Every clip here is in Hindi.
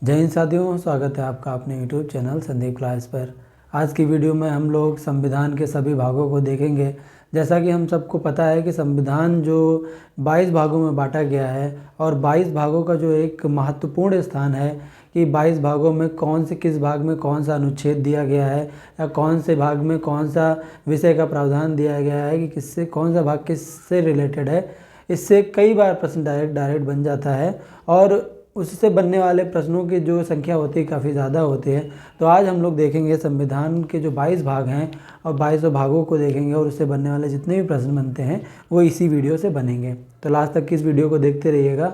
जय हिंद साथियों, स्वागत है आपका अपने यूट्यूब चैनल संदीप क्लास पर। आज की वीडियो में हम लोग संविधान के सभी भागों को देखेंगे। जैसा कि हम सबको पता है कि संविधान जो 22 भागों में बांटा गया है और 22 भागों का जो एक महत्वपूर्ण स्थान है कि 22 भागों में कौन से किस भाग में कौन सा अनुच्छेद दिया गया है या कौन से भाग में कौन सा विषय का प्रावधान दिया गया है कि किससे कौन सा भाग किससे रिलेटेड है। इससे कई बार प्रश्न डायरेक्ट बन जाता है और उससे बनने वाले प्रश्नों की जो संख्या होती है काफ़ी ज़्यादा होती है। तो आज हम लोग देखेंगे संविधान के जो 22 भाग हैं और 22 भागों को देखेंगे और उससे बनने वाले जितने भी प्रश्न बनते हैं वो इसी वीडियो से बनेंगे। तो लास्ट तक की इस वीडियो को देखते रहिएगा।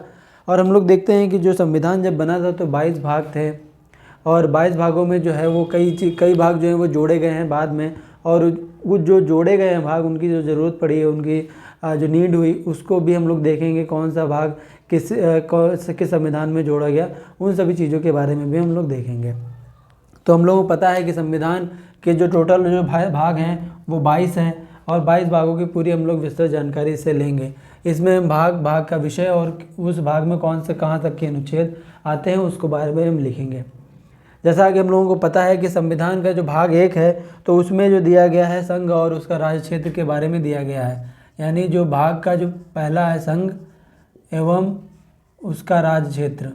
और हम लोग देखते हैं कि जो संविधान जब बना था तो 22 भाग थे और 22 भागों में जो है वो कई भाग जो हैं वो जोड़े गए हैं बाद में। और वो जो जोड़े गए हैं भाग, उनकी जो ज़रूरत पड़ी है, उनकी जो नीड हुई, उसको भी हम लोग देखेंगे कौन सा भाग किस संविधान में जोड़ा गया। उन सभी चीज़ों के बारे में भी हम लोग देखेंगे। तो हम लोगों को पता है कि संविधान के जो टोटल जो भाग हैं वो 22 हैं और 22 भागों की पूरी हम लोग विस्तृत जानकारी इससे लेंगे। इसमें हम भाग का विषय और उस भाग में कौन से कहाँ तक के अनुच्छेद आते हैं उसको बारे में हम लिखेंगे। जैसा कि हम लोगों को पता है कि संविधान का जो भाग 1 है तो उसमें जो दिया गया है संघ और उसका राज्य क्षेत्र के बारे में दिया गया है। यानी जो भाग का जो पहला है संघ एवं उसका राज्य क्षेत्र,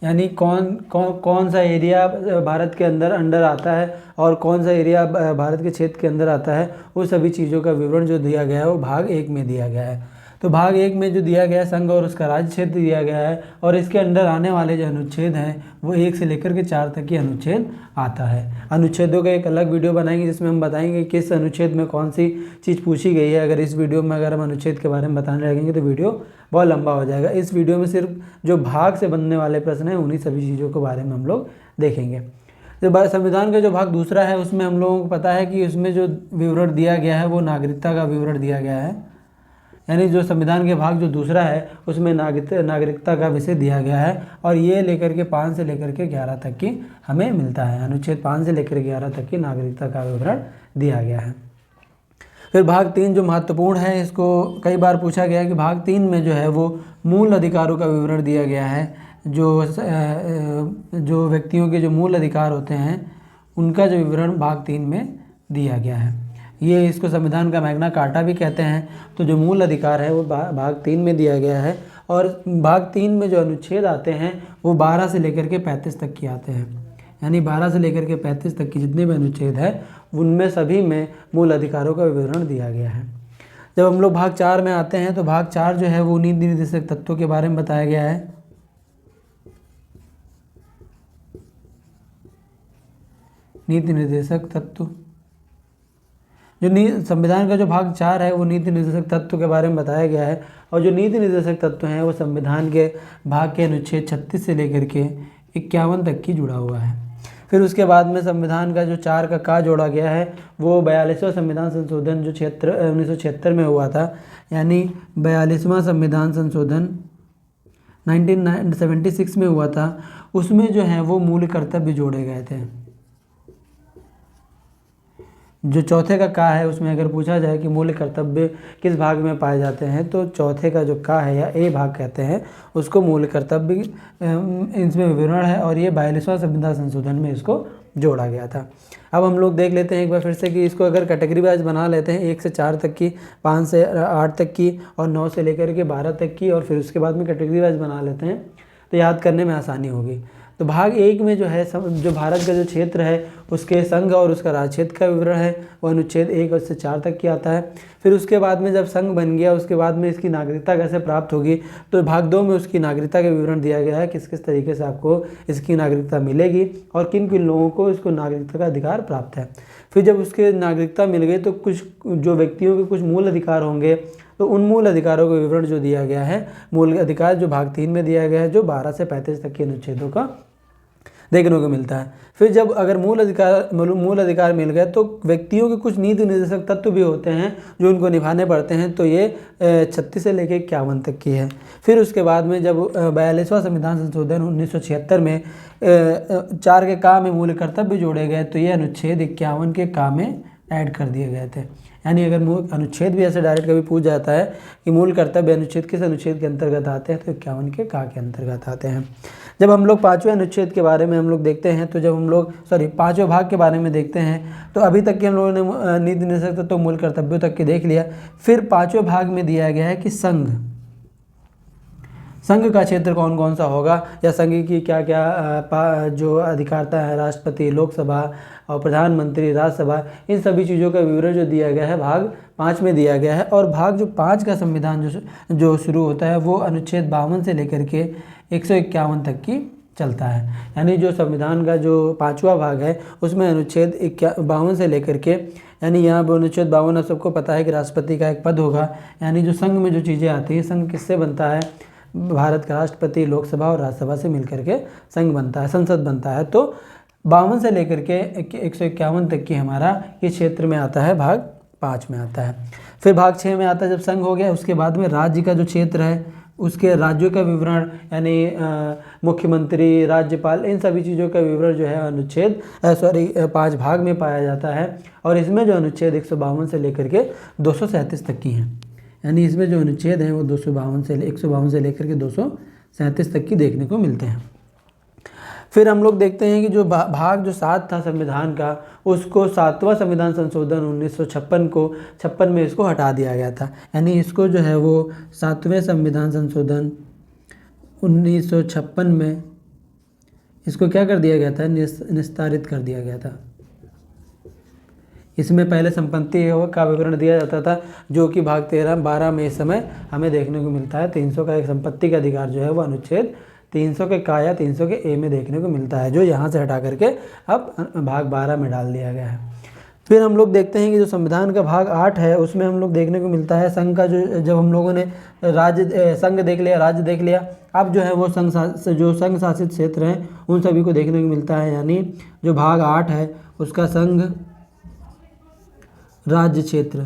यानी कौन सा एरिया भारत के अंदर आता है और कौन सा एरिया भारत के क्षेत्र के अंदर आता है, वो सभी चीज़ों का विवरण जो दिया गया है वो भाग 1 में दिया गया है। तो भाग 1 में जो दिया गया है संघ और उसका राज्य क्षेत्र दिया गया है और इसके अंदर आने वाले जो अनुच्छेद हैं वो 1 से लेकर के 4 तक की अनुच्छेद आता है। अनुच्छेदों का एक अलग वीडियो बनाएंगे जिसमें हम बताएंगे किस अनुच्छेद में कौन सी चीज़ पूछी गई है। अगर इस वीडियो में अगर हम अनुच्छेद के बारे में बताने लगेंगे तो वीडियो बहुत लंबा हो जाएगा। इस वीडियो में सिर्फ जो भाग से बनने वाले प्रश्न हैं उन्हीं सभी चीज़ों के बारे में हम लोग देखेंगे। जो संविधान का जो भाग दूसरा है उसमें हम लोगों को पता है कि उसमें जो विवरण दिया गया है वो नागरिकता का विवरण दिया गया है। यानी जो संविधान के भाग जो दूसरा है उसमें नागरिकता का विषय दिया गया है और ये लेकर के 5 से लेकर के 11 तक की हमें मिलता है। अनुच्छेद 5 से लेकर 11 तक की नागरिकता का विवरण दिया गया है। फिर भाग 3 जो महत्वपूर्ण है, इसको कई बार पूछा गया है कि भाग 3 में जो है वो मूल अधिकारों का विवरण दिया गया है। जो व्यक्तियों के जो मूल अधिकार होते हैं उनका जो विवरण भाग 3 में दिया गया है। ये इसको संविधान का मैग्ना कार्टा भी कहते हैं। तो जो मूल अधिकार है वो भाग 3 में दिया गया है और भाग 3 में जो अनुच्छेद आते हैं वो 12 से लेकर के 35 तक की आते हैं। यानी 12 से लेकर के 35 तक की जितने भी अनुच्छेद हैं उनमें सभी में मूल अधिकारों का विवरण दिया गया है। जब हम लोग भाग 4 में आते हैं तो भाग 4 जो है वो नीति निर्देशक तत्वों के बारे में बताया गया है। नीति निर्देशक तत्व जो संविधान का जो भाग 4 है वो नीति निर्देशक तत्व के बारे में बताया गया है और जो नीति निर्देशक तत्व हैं वो संविधान के भाग के अनुच्छेद 36 से लेकर के 51 तक की जुड़ा हुआ है। फिर उसके बाद में संविधान का जो 4 का जोड़ा गया है वो 42वां संविधान संशोधन जो 1976 में हुआ था। यानी 42वां संविधान संशोधन 1976 में हुआ था। उसमें जो है वो मूल कर्तव्य जोड़े गए थे। जो चौथे का है उसमें अगर पूछा जाए कि मूल कर्तव्य किस भाग में पाए जाते हैं तो चौथे का जो का है या ए भाग कहते हैं उसको मूल कर्तव्य इसमें विवरण है और ये 42वां संविधान संशोधन में इसको जोड़ा गया था। अब हम लोग देख लेते हैं एक बार फिर से कि इसको अगर कैटेगरी वाइज बना लेते हैं 1 से 4 तक की, 5 से 8 तक की और 9 से लेकर के 12 तक की और फिर उसके बाद में कैटेगरी वाइज बना लेते हैं तो याद करने में आसानी होगी। तो भाग 1 में जो है जो भारत का जो क्षेत्र है उसके संघ और उसका राज्य क्षेत्र का विवरण है वो अनुच्छेद 1 से 4 तक की आता है। फिर उसके बाद में जब संघ बन गया उसके बाद में इसकी नागरिकता कैसे प्राप्त होगी तो भाग 2 में उसकी नागरिकता का विवरण दिया गया है, किस किस तरीके से आपको इसकी नागरिकता मिलेगी और किन किन लोगों को इसको नागरिकता का अधिकार प्राप्त है। फिर जब उसके नागरिकता मिल गई तो कुछ जो व्यक्तियों के कुछ मूल अधिकार होंगे तो उन मूल अधिकारों का विवरण जो दिया गया है, मूल अधिकार जो भाग 3 में दिया गया है जो 12 से 35 तक के अनुच्छेदों का देखने को मिलता है। फिर जब अगर मूल अधिकार मिल गए तो व्यक्तियों के कुछ नीति निर्देशक तत्व भी होते हैं जो उनको निभाने पड़ते हैं। तो ये 36 से लेकर 51 तक की है। फिर उसके बाद में जब 42वां संविधान संशोधन 1976 में 4 के का में मूल कर्तव्य जोड़े गए तो ये अनुच्छेद 51 के का में ऐड कर दिए गए थे। यानी अगर अनुच्छेद भी ऐसे डायरेक्ट कभी पूछ जाता है कि मूल कर्तव्य अनुच्छेद किस अनुच्छेद के अंतर्गत आते हैं, तो 51 के का के अंतर्गत आते हैं। जब हम लोग 5वें अनुच्छेद के बारे में हम लोग देखते हैं, तो जब हम लोग 5वें भाग के बारे में देखते हैं, तो अभी तक के हम लोगों ने नीति निर्देशक तत्व मूल कर्तव्यों तक के देख लिया। फिर 5वें भाग में दिया गया है कि संघ का क्षेत्र कौन कौन सा होगा, या संघ की क्या क्या जो अधिकारता है, राष्ट्रपति, लोकसभा और प्रधानमंत्री, राज्यसभा, इन सभी चीज़ों का विवरण जो दिया गया है भाग 5 में दिया गया है। और भाग जो 5 का संविधान जो शुरू होता है वो अनुच्छेद 52 से लेकर के 151 तक की चलता है। यानी जो संविधान का जो 5वां भाग है उसमें अनुच्छेद 52 से लेकर के, यानी यहाँ पर अनुच्छेद 52 आप सबको पता है कि राष्ट्रपति का एक पद होगा। यानी जो संघ में जो चीज़ें आती हैं, संघ किससे बनता है, भारत का राष्ट्रपति, लोकसभा और राज्यसभा से मिलकर के संघ बनता है, संसद बनता है। तो 52 से लेकर के 151 तक की हमारा ये क्षेत्र में आता है, भाग 5 में आता है। फिर भाग 6 में आता है जब संघ हो गया, उसके बाद में राज्य का जो क्षेत्र है उसके राज्यों का विवरण, यानी मुख्यमंत्री, राज्यपाल, इन सभी चीज़ों का विवरण जो है अनुच्छेद 5 भाग में पाया जाता है। और इसमें जो अनुच्छेद 152 से लेकर के 237 तक की हैं, यानी इसमें जो अनुच्छेद हैं वो 152 से लेकर के 237 तक की देखने को मिलते हैं। फिर हम लोग देखते हैं कि जो भाग जो 7 था संविधान का, उसको 7वां संविधान संशोधन 1956 में इसको हटा दिया गया था। यानी इसको जो है वो 7वें संविधान संशोधन 1956 में इसको क्या कर दिया गया था, निस्तारित कर दिया गया था। इसमें पहले संपत्ति का विवरण दिया जाता था, जो कि भाग 13-12 में इस समय हमें देखने को मिलता है। 300 का एक संपत्ति का अधिकार जो है वो अनुच्छेद 300 के का या 300 के ए में देखने को मिलता है, जो यहाँ से हटा करके अब भाग 12 में डाल दिया गया है। फिर हम लोग देखते हैं कि जो संविधान का भाग 8 है उसमें हम लोग देखने को मिलता है संघ का जब हम लोगों ने संघ देख लिया, राज्य देख लिया, अब जो है वो संघ शासित क्षेत्र हैं उन सभी को देखने को मिलता है। यानी जो भाग 8 है उसका संघ राज्य क्षेत्र,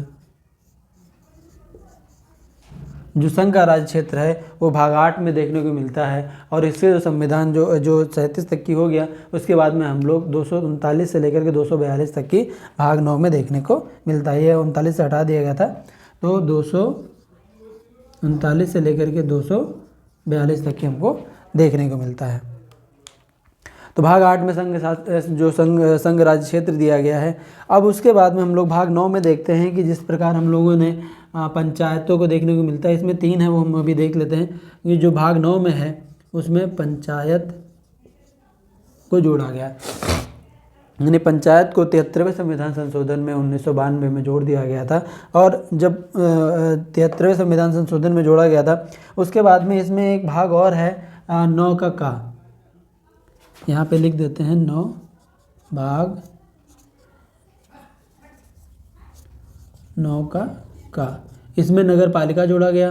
जो संघ का राज्य क्षेत्र है वो भाग 8 में देखने को मिलता है। और इससे जो संविधान जो 37 तक की हो गया, उसके बाद में हम लोग 239 से लेकर के 242 तक की भाग 9 में देखने को मिलता है। ये 39 से हटा दिया गया था, तो 239 से लेकर के 242 तक की हमको देखने को मिलता है। तो भाग 8 में संघ राज्य क्षेत्र दिया गया है। अब उसके बाद में हम लोग भाग 9 में देखते हैं कि जिस प्रकार हम लोगों ने पंचायतों को देखने को मिलता है, इसमें 3 है वो हम अभी देख लेते हैं। ये जो भाग 9 में है उसमें पंचायत को जोड़ा गया, यानी पंचायत को 73वें संविधान संशोधन में 1992 में जोड़ दिया गया था। और जब 73वें संविधान संशोधन में जोड़ा गया था उसके बाद में इसमें एक भाग और है 9 का, यहाँ पे लिख देते हैं 9 भाग 9 का। इसमें नगर पालिका जोड़ा गया,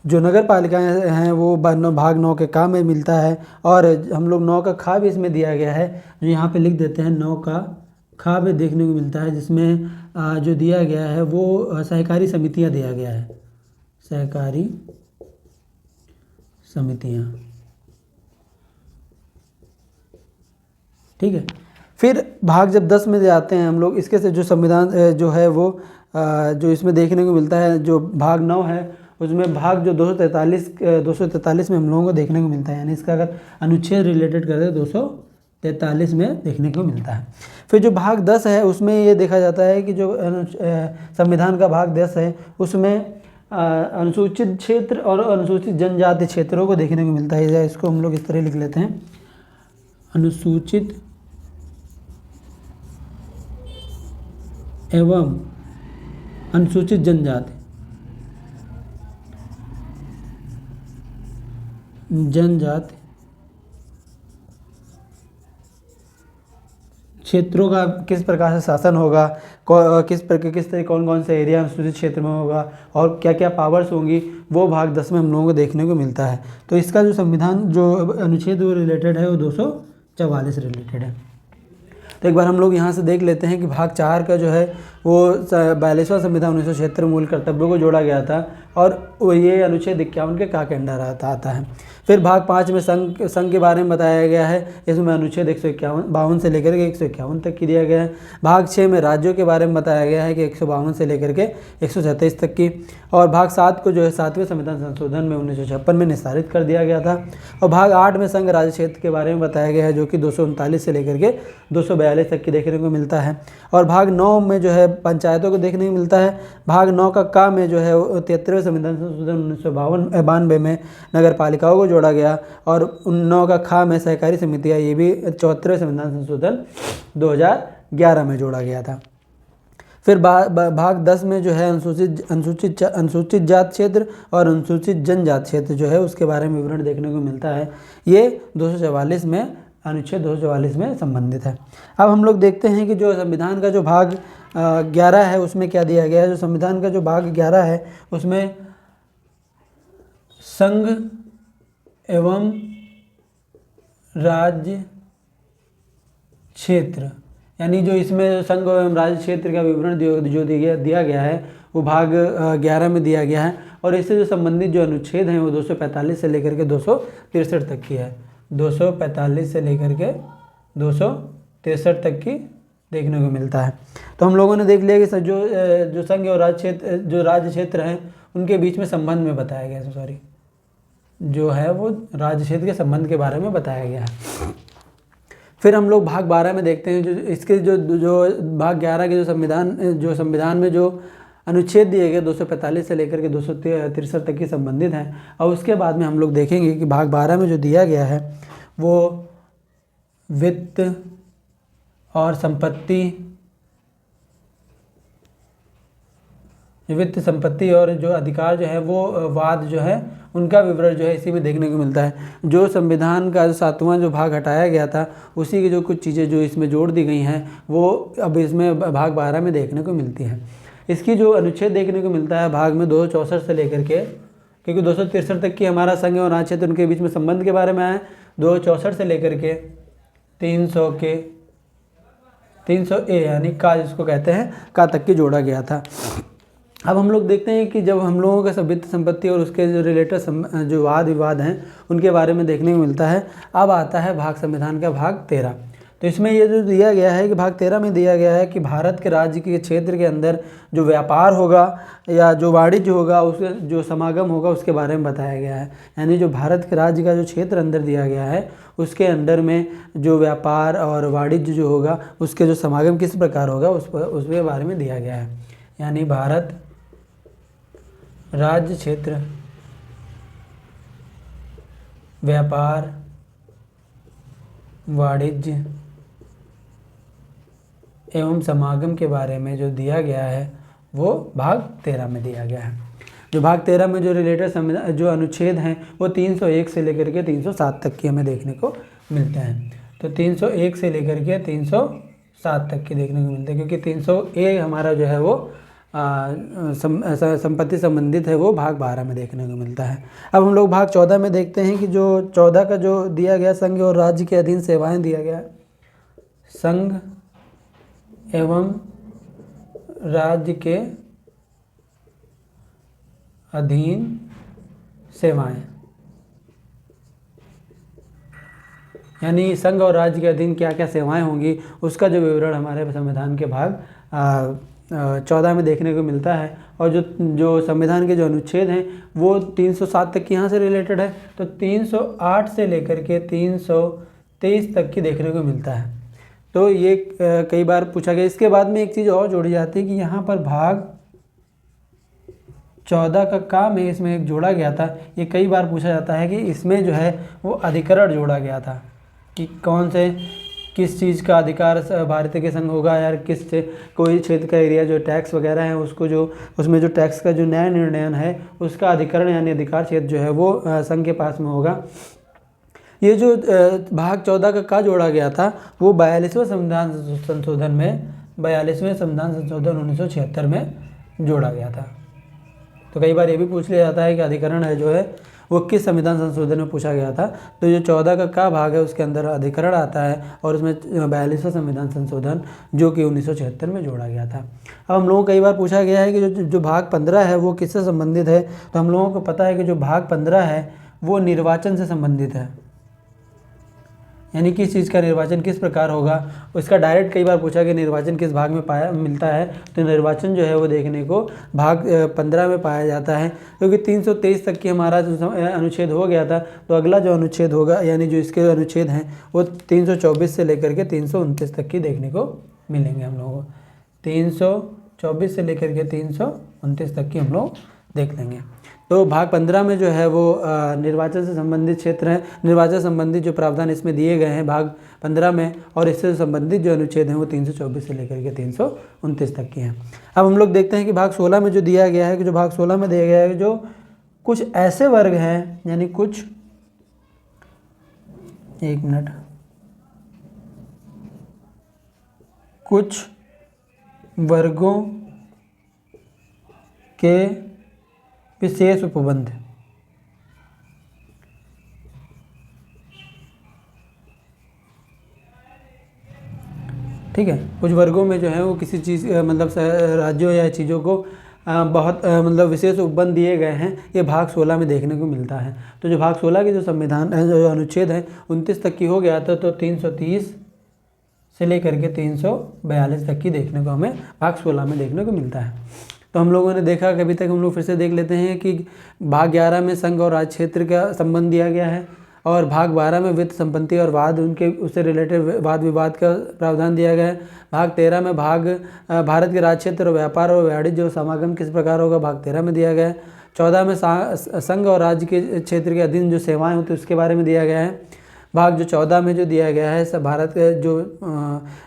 जो नगर पालिकाएँ हैं वो भाग 9 के का में मिलता है। और हम लोग 9 का खा भी इसमें दिया गया है, जो यहाँ पे लिख देते हैं 9 का खा भी देखने को मिलता है, जिसमें जो दिया गया है वो सहकारी समितियाँ दिया गया है, सहकारी समितियाँ, ठीक है। फिर भाग जब 10 में जाते हैं हम लोग, इसके से जो संविधान जो है वो जो इसमें देखने को मिलता है, जो भाग 9 है उसमें भाग जो 243 में हम लोगों को देखने को मिलता है। यानी इसका अगर अनुच्छेद रिलेटेड करते हैं 243 में देखने को मिलता है। फिर जो भाग 10 है उसमें ये देखा जाता है कि जो संविधान का भाग 10 है उसमें अनुसूचित क्षेत्र और अनुसूचित जनजाति क्षेत्रों को देखने को मिलता है। इसको हम लोग इस तरह लिख लेते हैं, अनुसूचित एवं अनुसूचित जनजाति क्षेत्रों का किस प्रकार से शासन होगा, किस तरह कौन कौन से एरिया अनुसूचित क्षेत्र में होगा और क्या क्या पावर्स होंगी, वो भाग 10 में हम लोगों को देखने को मिलता है। तो इसका जो संविधान जो अनुच्छेद वो रिलेटेड है वो 244 रिलेटेड है। तो एक बार हम लोग यहाँ से देख लेते हैं कि भाग 4 का जो है वो 42वां संविधान 1976 मूल कर्तव्यों को जोड़ा गया था, और ये अनुच्छेद 51 के के अंडर आता है। फिर भाग 5 में संघ के बारे में बताया गया है। इसमें अनुच्छेद 152 से लेकर के 151 तक की दिया गया है। भाग 6 में राज्यों के बारे में बताया गया है कि 152 से लेकर के 137 तक की। और भाग 7 को जो है 7वें संविधान संशोधन में 1956 में निस्तारित कर दिया गया था। और भाग 8 में संघ राज्य क्षेत्र के बारे में बताया गया है, जो कि 239 से लेकर के 242 तक की देखने को मिलता है। और भाग 9 में जो है पंचायतों को देखने को मिलता है। भाग 9 का में जो है 73वें संविधान संशोधन 1992 में नगर पालिकाओं को जोड़ा गया। और 9 का में सहकारी समितियाँ, ये भी 74वें संविधान संशोधन 2011 में जोड़ा गया था। फिर भाग 10 में जो है अनुसूचित जात क्षेत्र और अनुसूचित जनजात क्षेत्र जो है उसके बारे में विवरण देखने को मिलता है। ये 244 में अनुच्छेद 244 में संबंधित है। अब हम लोग देखते हैं कि जो संविधान का जो भाग 11 है उसमें क्या दिया गया है। जो संविधान का जो भाग 11 है उसमें संघ एवं राज्य क्षेत्र, यानी जो इसमें संघ एवं राज्य क्षेत्र का विवरण जो दिया गया है वो भाग 11 में दिया गया है। और इससे जो संबंधित जो अनुच्छेद हैं वो 245 से लेकर के 263 तक की है। 245 से लेकर के 263 तक की देखने को मिलता है। तो हम लोगों ने देख लिया कि जो संघ और राज्य क्षेत्र हैं उनके बीच में संबंध में बताया गया है, जो है वो राज्य क्षेत्र के संबंध के बारे में बताया गया है। फिर हम लोग भाग 12 में देखते हैं, जो इसके जो भाग 11 के जो संविधान में जो अनुच्छेद दिए गए 245 से लेकर के 263 तक की संबंधित हैं। और उसके बाद में हम लोग देखेंगे कि भाग 12 में जो दिया गया है वो वित्त और संपत्ति और जो अधिकार जो है वो वाद जो है उनका विवरण जो है इसी में देखने को मिलता है। जो संविधान का 7वां जो भाग हटाया गया था उसी की जो कुछ चीज़ें जो इसमें जोड़ दी गई हैं वो अब इसमें भाग 12 में देखने को मिलती हैं। इसकी जो अनुच्छेद देखने को मिलता है भाग में 264 से लेकर के, क्योंकि 263 तक की हमारा संघ और राज्य क्षेत्र उनके बीच में संबंध के बारे में है, 264 से लेकर के 300 ए यानी का जिसको कहते हैं का तक की जोड़ा गया था। अब हम लोग देखते हैं कि जब हम लोगों का वित्त संपत्ति और उसके जो रिलेटेड जो वाद विवाद हैं उनके बारे में देखने को मिलता है। अब आता है भाग संविधान का भाग 13। तो इसमें ये जो दिया गया है कि भाग 13 में दिया गया है कि भारत के राज्य के क्षेत्र के अंदर जो व्यापार होगा या जो वाणिज्य होगा उसके जो समागम होगा उसके बारे में बताया गया है। यानी जो भारत के राज्य का जो क्षेत्र अंदर दिया गया है उसके अंदर में जो व्यापार और वाणिज्य जो होगा उसके जो समागम किस प्रकार होगा उसके बारे में दिया गया है। यानी भारत राज्य क्षेत्र व्यापार वाणिज्य एवं समागम के बारे में जो दिया गया है वो भाग 13 में दिया गया है। जो भाग 13 में जो रिलेटेड संविधान जो अनुच्छेद हैं वो 301 से लेकर के 307 तक की हमें देखने को मिलते हैं। तो 301 से लेकर के 307 तक की देखने को मिलते हैं, क्योंकि 300 ए हमारा जो है वो संपत्ति संबंधित है, वो भाग 12 में देखने को मिलता है। अब हम लोग भाग 14 में देखते हैं कि जो 14 का जो दिया गया संघ और राज्य के अधीन सेवाएं दिया गया है। संघ एवं राज्य के अधीन सेवाएं, यानी संघ और राज्य के अधीन क्या क्या सेवाएं होंगी उसका जो विवरण हमारे संविधान के भाग 14 में देखने को मिलता है। और जो संविधान के जो अनुच्छेद हैं वो 307 तक यहाँ से रिलेटेड है, तो 308 से लेकर के 323 तक की देखने को मिलता है। तो ये कई बार पूछा गया। इसके बाद में एक चीज़ और जोड़ी जाती है कि यहाँ पर भाग 14 का काम है, इसमें एक जोड़ा गया था। ये कई बार पूछा जाता है कि इसमें जो है वो अधिकरण जोड़ा गया था कि कौन से किस चीज़ का अधिकार भारतीय के संग होगा, या किस कोई क्षेत्र का एरिया जो टैक्स वगैरह है उसको जो उसमें जो टैक्स का जो न्याय निर्णयन है उसका अधिकरण यानी अधिकार क्षेत्र जो है वो संघ के पास में होगा। ये जो भाग 14 का जोड़ा गया था वो 42वें संविधान संशोधन में 42वें संविधान संशोधन 1976 में जोड़ा गया था। तो कई बार ये भी पूछ लिया जाता है कि अधिकरण है जो है वो किस संविधान संशोधन में पूछा गया था। तो जो 14 का भाग है उसके अंदर अधिकरण आता है और उसमें 42वां संविधान संशोधन जो कि 1976 में जोड़ा गया था। अब हम लोगों को कई बार पूछा गया है कि जो भाग 15 है वो किससे संबंधित है। तो हम लोगों को पता है कि जो भाग 15 है वो निर्वाचन से संबंधित है, यानी किस चीज़ का निर्वाचन किस प्रकार होगा। उसका डायरेक्ट कई बार पूछा कि निर्वाचन किस भाग में पाया मिलता है। तो निर्वाचन जो है वो देखने को भाग 15 में पाया जाता है, क्योंकि 323 तक की हमारा जो अनुच्छेद हो गया था। तो अगला जो अनुच्छेद होगा यानी जो इसके अनुच्छेद हैं वो 324 से लेकर के 329 तक की देखने को मिलेंगे हम लोगों को। 324 से लेकर के 329 तक की हम लोग देख लेंगे। तो भाग 15 में जो है वो निर्वाचन से संबंधित क्षेत्र है, निर्वाचन संबंधित जो प्रावधान इसमें दिए गए हैं भाग 15 में, और इससे संबंधित जो अनुच्छेद हैं वो 324 से लेकर के 329 तक की हैं। अब हम लोग देखते हैं कि भाग 16 में जो दिया गया है कि जो भाग 16 में दिया गया है जो कुछ ऐसे वर्ग हैं, यानी कुछ, एक मिनट, कुछ वर्गों के विशेष उपबंध, ठीक है। कुछ वर्गों में जो है वो किसी चीज़ मतलब राज्यों या चीज़ों को बहुत मतलब विशेष उपबंध दिए गए हैं, ये भाग 16 में देखने को मिलता है। तो जो भाग 16 के जो संविधान जो अनुच्छेद है 29 तक की हो गया था, तो 330 से लेकर के 342 तक की देखने को हमें भाग 16 में देखने को मिलता है। तो हम लोगों ने देखा कि अभी तक हम लोग फिर से देख लेते हैं कि भाग 11 में संघ और राज्य क्षेत्र का संबंध दिया गया है, और भाग 12 में वित्त संपत्ति और वाद उनके उससे रिलेटेड वाद विवाद का प्रावधान दिया गया है। भाग 13 में भारत के राज्य क्षेत्र और व्यापार और वाणिज्य समागम किस प्रकार होगा, भाग 13 में दिया गया है। 14 में संघ और राज्य के क्षेत्र के अधीन जो सेवाएँ होती हैं उसके बारे में दिया गया है। भाग जो 14 में जो दिया गया है सब भारत के जो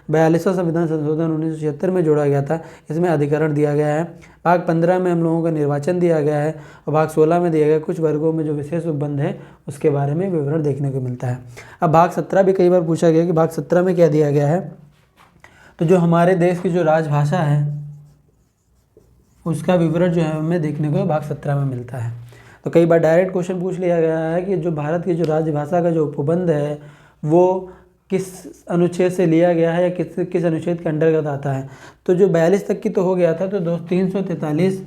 42वां संविधान संशोधन 1976 में जोड़ा गया था, इसमें अधिकरण दिया गया है। भाग 15 में हम लोगों का निर्वाचन दिया गया है, और भाग 16 में दिया गया कुछ वर्गों में जो विशेष उपबंध है उसके बारे में विवरण देखने को मिलता है। अब भाग 17 भी कई बार पूछा गया कि भाग 17 में क्या दिया गया है। तो जो हमारे देश की जो राजभाषा है उसका विवरण जो है हमें देखने को भाग 17 में मिलता है। तो कई बार डायरेक्ट क्वेश्चन पूछ लिया गया है कि जो भारत की जो राजभाषा का जो उपबंध है वो किस अनुच्छेद से लिया गया है या किस अनुच्छेद के अंतर्गत आता है। तो जो 42 तक की तो हो गया था, तो 343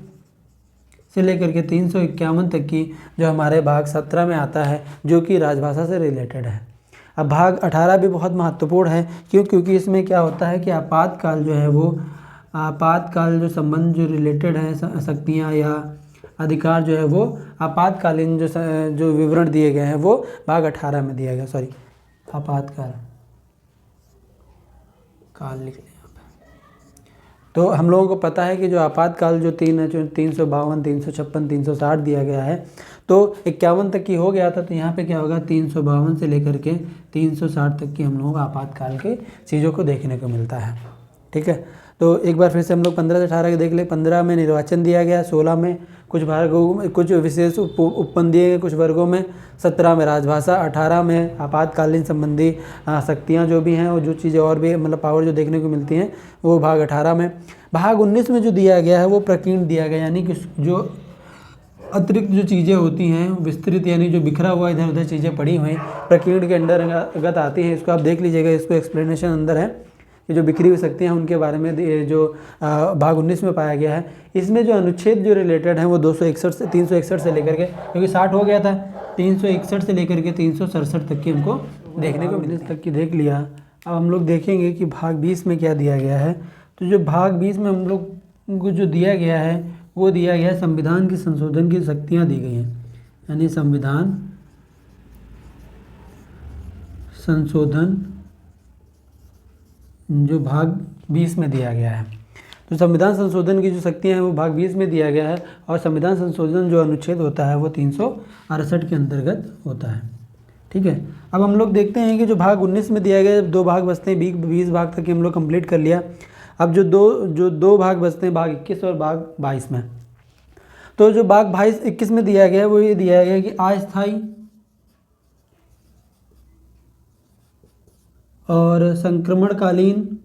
से लेकर के 351 तक की जो हमारे भाग 17 में आता है जो कि राजभाषा से रिलेटेड है। अब भाग 18 भी बहुत महत्वपूर्ण है, क्योंकि इसमें क्या होता है कि आपातकाल जो है वो आपातकाल जो संबंध जो रिलेटेड है शक्तियाँ या अधिकार जो है वो आपातकालीन जो विवरण दिए गए हैं वो भाग 18 में दिया गया। आपातकाल काल लिख लें यहाँ पे। तो हम लोगों को पता है कि जो आपातकाल जो 352, 356, 360 दिया गया है, तो 51 तक की हो गया था। तो यहाँ पे क्या होगा, 352 से लेकर के 360 तक की हम लोगों को आपातकाल के चीज़ों को देखने को मिलता है, ठीक है। तो एक बार फिर से हम लोग 15 से 18 के देख ले। 15 में निर्वाचन दिया गया, 16 में कुछ भागों में कुछ विशेष उपबंध दिए गए कुछ वर्गों में, 17 में राजभाषा, 18 में आपातकालीन संबंधी शक्तियाँ जो भी हैं और जो चीज़ें और भी मतलब पावर जो देखने को मिलती हैं वो भाग 18 में। भाग 19 में जो दिया गया है वो प्रकीर्ण दिया गया, यानी कि जो अतिरिक्त जो चीज़ें होती हैं विस्तृत, यानी जो बिखरा हुआ इधर उधर चीज़ें पड़ी हुई प्रकीर्ण के अंतर्गत आती हैं। इसको आप देख लीजिएगा, इसको एक्सप्लेनेशन अंदर है कि जो बिखरी हुई शक्तियाँ हैं उनके बारे में जो भाग 19 में पाया गया है। इसमें जो अनुच्छेद जो रिलेटेड हैं वो 261 से 361 से लेकर के, क्योंकि 60 हो गया था, 361 से लेकर के 367 तक की हमको देखने को 19 तक की देख लिया। अब हम लोग देखेंगे कि भाग 20 में क्या दिया गया है। तो जो भाग 20 में हम लोग को जो दिया गया है वो दिया गया है संविधान की संशोधन की शक्तियाँ दी गई हैं, यानी संविधान संशोधन जो भाग 20 में दिया गया है। तो संविधान संशोधन की जो शक्तियाँ हैं वो भाग 20 में दिया गया है, और संविधान संशोधन जो अनुच्छेद होता है वो 368 के अंतर्गत होता है, ठीक है। अब हम लोग देखते हैं कि जो भाग 19 में दिया गया है 2 भाग बचते हैं, 20 भाग तक हम लोग कंप्लीट कर लिया। अब जो दो भाग बचते हैं भाग 21 और भाग 22 में। तो जो भाग 21 में दिया गया है वो ये दिया गया है कि अस्थायी और संक्रमणकालीन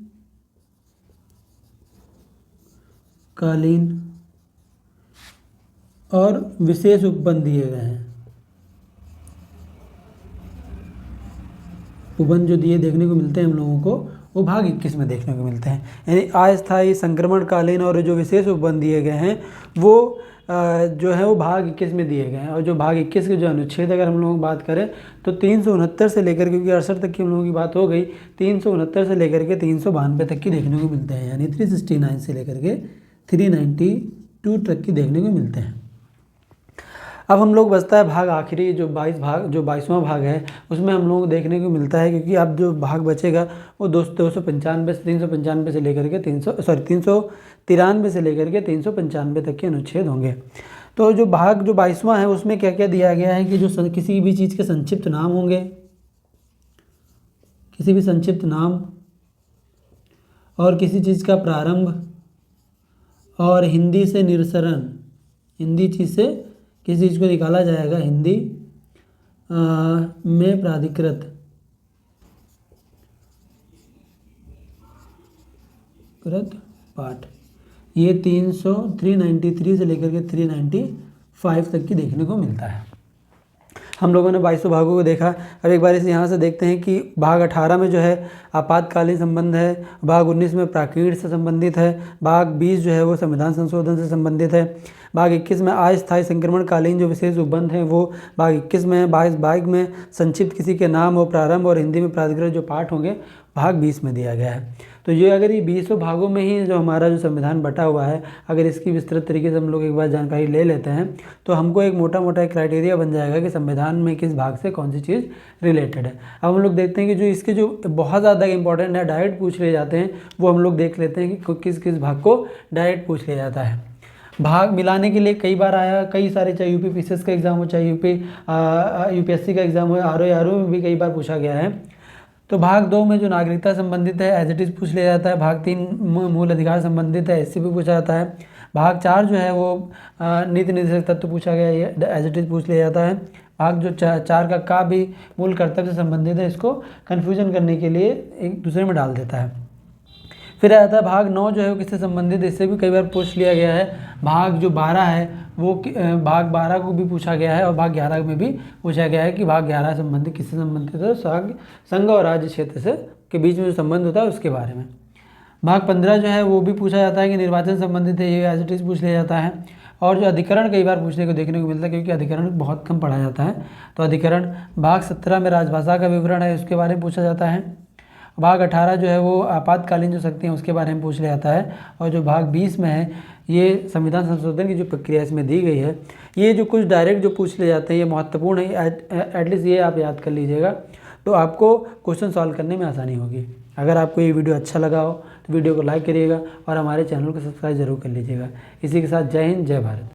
और विशेष उपबंध दिए गए हैं। उपबंध जो दिए देखने को मिलते हैं हम लोगों को, वो भाग 21 में देखने को मिलते हैं। यानी अस्थायी, संक्रमणकालीन और जो विशेष उपबंध दिए गए हैं वो जो है वो भाग 21 में दिए गए हैं। और जो भाग 21 के जो अनुच्छेद अगर हम लोग बात करें तो 369 से लेकर, क्योंकि 68 तक की हम लोगों की बात हो गई, 369 से लेकर के 392 तक की देखने को मिलते हैं। यानी 369 से लेकर के 392 तक की देखने को मिलते हैं। अब हम लोग बचता है भाग आखिरी, जो 22वां भाग है, उसमें हम लोग को देखने को मिलता है, क्योंकि अब जो भाग बचेगा वो 393 से लेकर के 393 से लेकर के 395 तक के अनुच्छेद होंगे। तो जो भाग जो 22वां है उसमें क्या क्या दिया गया है कि जो किसी भी चीज़ के संक्षिप्त नाम होंगे, किसी भी संक्षिप्त नाम और किसी चीज़ का प्रारंभ और हिंदी से निरसरण, हिंदी चीज़ से किसी चीज़ को निकाला जाएगा, हिंदी में प्राधिकृत पाठ, ये 393 से लेकर के 395 तक की देखने को मिलता है। हम लोगों ने 22 भागों को देखा। अब एक बार इसे यहाँ से देखते हैं कि भाग 18 में जो है आपातकालीन संबंध है, भाग 19 में प्राकीर्ण से संबंधित है, भाग 20 जो है वो संविधान संशोधन से संबंधित है, भाग 21 में अस्थायी संक्रमणकालीन जो विशेष उपबंध हैं वो भाग 21 में है, भाग में संक्षिप्त किसी के नाम और प्रारंभ और हिंदी में प्राधिकृत जो पाठ होंगे भाग 20 में दिया गया है। तो ये अगर ये 20 भागों में ही जो हमारा जो संविधान बटा हुआ है, अगर इसकी विस्तृत तरीके से हम लोग एक बार जानकारी ले लेते हैं तो हमको एक मोटा एक क्राइटेरिया बन जाएगा कि संविधान में किस भाग से कौन सी चीज़ रिलेटेड है। अब हम लोग देखते हैं कि जो इसके जो बहुत ज़्यादा इंपॉर्टेंट है, डायरेक्ट पूछ लिए जाते हैं, वो हम लोग देख लेते हैं कि किस किस भाग को डायरेक्ट पूछ लिया जाता है। भाग मिलाने के लिए कई बार आया, कई सारे, चाहे यूपी पीसीएस का एग्ज़ाम हो, चाहे यूपीएससी का एग्ज़ाम हो, आरओ में भी कई बार पूछा गया है। तो भाग 2 में जो नागरिकता संबंधित है एज इट इज़ पूछ लिया जाता है। भाग 3 मूल अधिकार संबंधित है, इससे भी पूछा जाता है। भाग 4 जो है वो नीति निर्देशक तत्व पूछा गया है, एज इट इज़ पूछ लिया जाता है। भाग जो 4 का भी मूल कर्तव्य से संबंधित है, इसको कन्फ्यूजन करने के लिए एक दूसरे में डाल देता है। फिर आता है भाग 9 जो है वो किससे संबंधित है, इससे भी कई बार पूछ लिया गया है। भाग जो 12 है वो भाग 12 को भी पूछा गया है और भाग 11 में भी पूछा गया है कि भाग 11 संबंधित किससे संबंधित है, संघ और राज्य क्षेत्र से के बीच में जो संबंध होता है उसके बारे में। भाग 15 जो है वो भी पूछा जाता है कि निर्वाचन संबंधित है, ये एज इट इज़ पूछ लिया जाता है। और जो अधिकरण कई बार पूछने को देखने को मिलता है, क्योंकि अधिकरण बहुत कम पढ़ा जाता है, तो अधिकरण। भाग 17 में राजभाषा का विवरण है, उसके बारे में पूछा जाता है। भाग 18 जो है वो आपातकालीन जो शक्ति हैं उसके बारे में पूछ लिया जाता है। और जो भाग 20 में है ये संविधान संशोधन की जो प्रक्रिया इसमें दी गई है, ये जो कुछ डायरेक्ट जो पूछ ले जाते हैं ये महत्वपूर्ण है, एटलीस्ट ये आप याद कर लीजिएगा, तो आपको क्वेश्चन सॉल्व करने में आसानी होगी। अगर आपको ये वीडियो अच्छा लगा हो तो वीडियो को लाइक करिएगा और हमारे चैनल को सब्सक्राइब जरूर कर लीजिएगा। इसी के साथ जय हिंद, जय भारत।